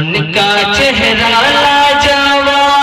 ان کا چہرہ لاجواب،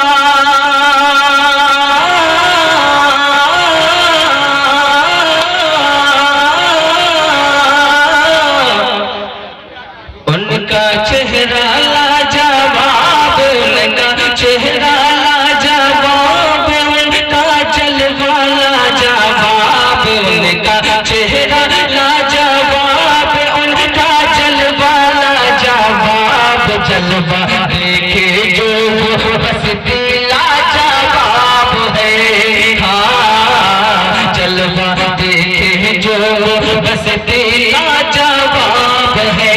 ان کا چہرہ لاجواب، ان کا چہرہ لاجواب، ان کا جلوہ لاجواب، ان کا چہرہ لاجواب، ان کا جلوہ لاجواب، جلوہ دیکھے جو وہ ہستی لاجواب ہے، ہاں جلوہ دیکھے جو وہ ہستی لاجواب ہے،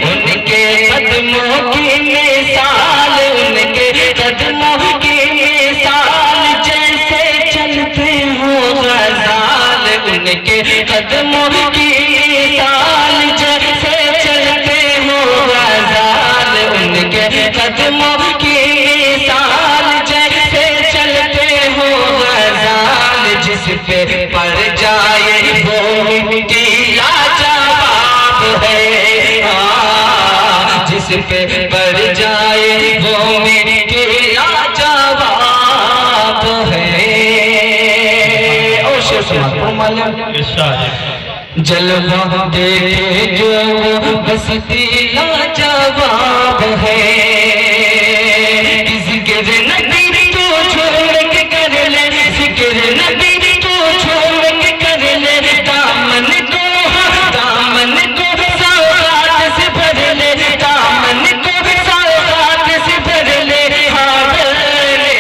ان کے قدموں کی مثال، ان کے قدموں کی مثال جیسے چلتے ہو غزال، ان کے قدموں کی مثال جیسے چلتے ہو غزال، ان کے قدموں کی مثال جیسے چلتے ہو غزال، جس پہ پڑ جائے وہ مٹی لاجواب ہے، جس پہ پڑ جائے وہ مٹی لاجواب ہے۔ اور شیر سماعت جلوہ دیکھے جو وہ بستی لاجواب ہے، ذکر نبی تو چھوڑ کے کر لے، ذکر نبی تو چھوڑ کے کر لے، دامن کو دامن کو سوغات سے بھر لے، دامن کو سوغات سے بھر لے، بھر لے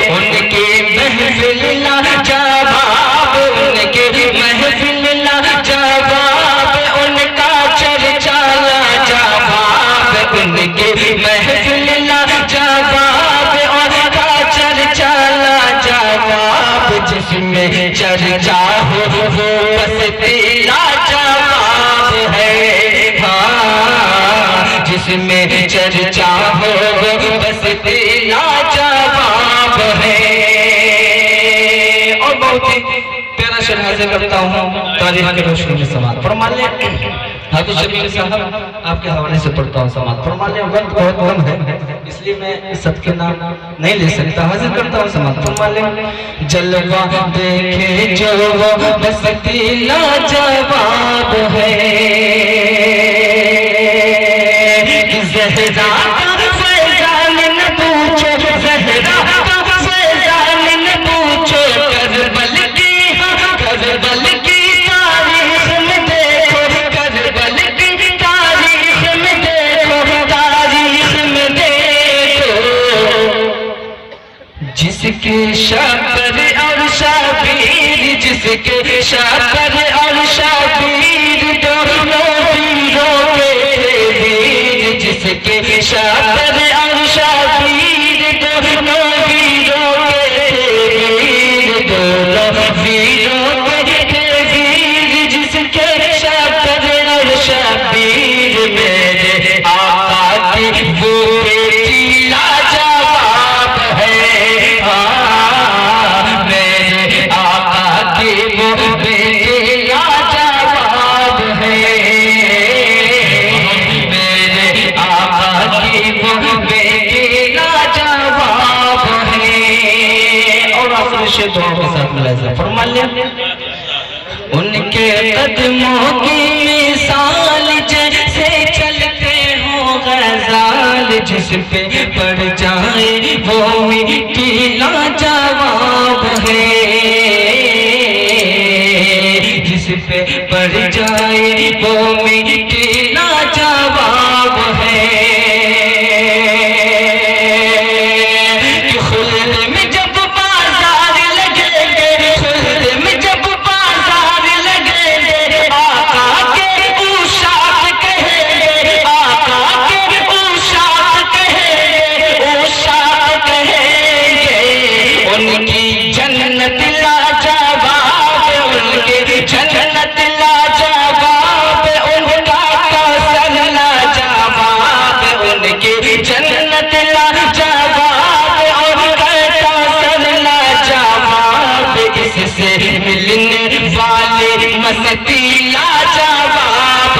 ان کی محفل لاجواب، ان کی محفل لاجواب، ان کا چرچا لاجواب، ان کی محفل لاجواب، ان کا چرچا لاجواب، جس میں چرچا ہو وہ بستی لاجواب ہے، ہاں جس میں چرچا ہو وہ بستی لاجواب ہے۔ اور بہت ہی پیارا شعر حاضر کرتا ہوں تاریخ کی روشنی میں سماعت فرما لیں۔ حافظ شبیر صاحب آپ کے حوالے سے پڑھتا ہوں، سماعت فرما لیں۔ وقت بہت کم ہے اس لیے میں سب کے نام نہیں لے سکتا، حاضر کرتا ہوں، سماعت فرما لیں۔ جلوہ دیکھے جو وہ بستی لاجواب ہے، زہرا کا فیضان نہ پوچھو، زہرا کا فیضان نہ پوچھو، کربل کی کربل کی تاریخ میں دیکھو، کربل کی تاریخ میں دیکھو، تاریخ میں دیکھو، جس کے شاپر اور شابیر، جس کے شاپر اور شابیر دونوں ویروں کے تھے ویر، جس کے شاپر اور شابیر دونوں ویروں کے تھے ویر، دونوں ویروں کے تھے ویر، جس کے شاپر اور شابیر، میرے آقا کی وہ بیٹی لاجواب ہے، ہاں میرے آقا کی وہ بیٹی لاجواب ہے، میرے آقا کی وہ بیٹی لاجواب ہے۔ اور آخر شعر دعا کے ساتھ ملاحظہ فرما لیں۔ ان کے قدموں کی مثال جیسے چلتے ہو غزال، جس پہ پڑ جائے وہ مٹی لاجواب ہے، جس پہ پڑ جائے وہ مٹی لاجواب ہے۔ کہ خلد میں جب بازار لگے گے، خلد میں جب بازار لگے گے، آقا کے اوشاق کہیں گے، آقا کے اوشاق کہیں گے، اوشاق کہیں گے، ان کی جنت لاجواب، ان کی جنت لاجواب، ان کا کوثر لاجواب، ان کی جنت لاجواب، ان کا کوثر لاجواب، اس سے ملنے والی مستی لاجواب